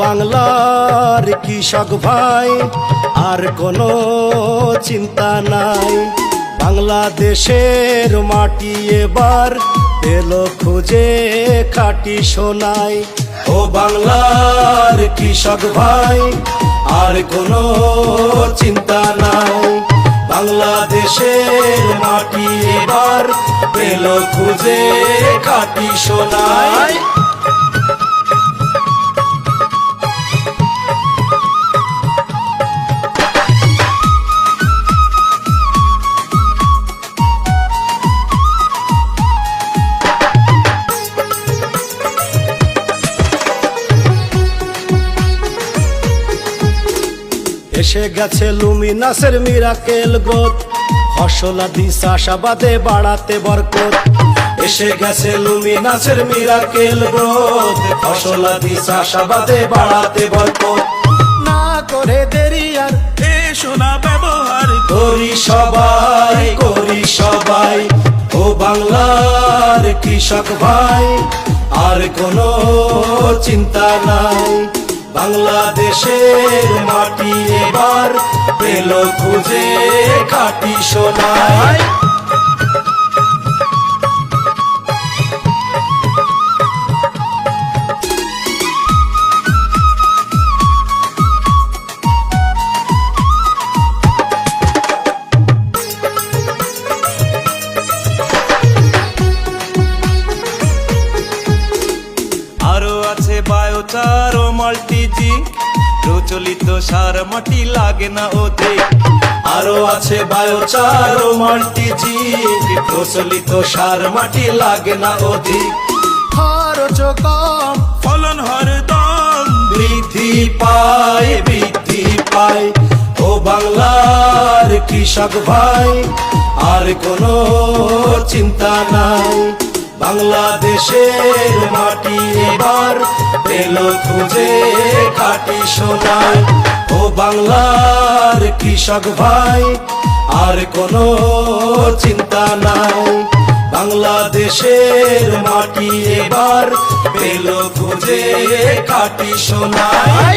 বাংলার কৃষক ভাই আর কোনো চিন্তা নাই। বাংলাদেশের মাটি এবার পেল খুঁজে খাঁটি সোনাই। ও বাংলার কৃষক ভাই আর কোনো চিন্তা নাই। বাংলাদেশের মাটি এবার পেল খুঁজে খাঁটি সোনাই। এসে গেছে লুমিনাসের মিরাকেল গ্রোথ, ফসলাদি চাষাবাদে বাড়াতে বরকত। এসে গেছে লুমিনাসের মিরাকেল গ্রোথ, ফসলাদি চাষাবাদে বাড়াতে বরকত। না করে দেরি আর এসো না ব্যবহার করি সবাই, করি সবাই। ও বাংলার কৃষক ভাই আর কোনো চিন্তা নাই। বাংলাদেশের মাটি এবার পেল খুঁজে খাঁটি সোনাই। আরো আছে বায়োচার ও মাল্টিজিঙ্ক, প্রচলিত সার মাটি লাগে না অধিক। আরো আছে বায়োচার ও মাল্টিজিঙ্ক, প্রচলিত সার মাটি লাগে না অধিক। খরচ কম, ফলন হরদম বৃদ্ধি পায়, বৃদ্ধি পায়। ও বাংলার কৃষক ভাই আর কোনো চিন্তা নাই। বাংলাদেশের মাটি এবার পেল খুঁজে খাঁটি সোনাই। ও বাংলার কৃষক ভাই আর কোনো চিন্তা নাই। বাংলাদেশের মাটি এবার পেল খুঁজে খাঁটি সোনাই।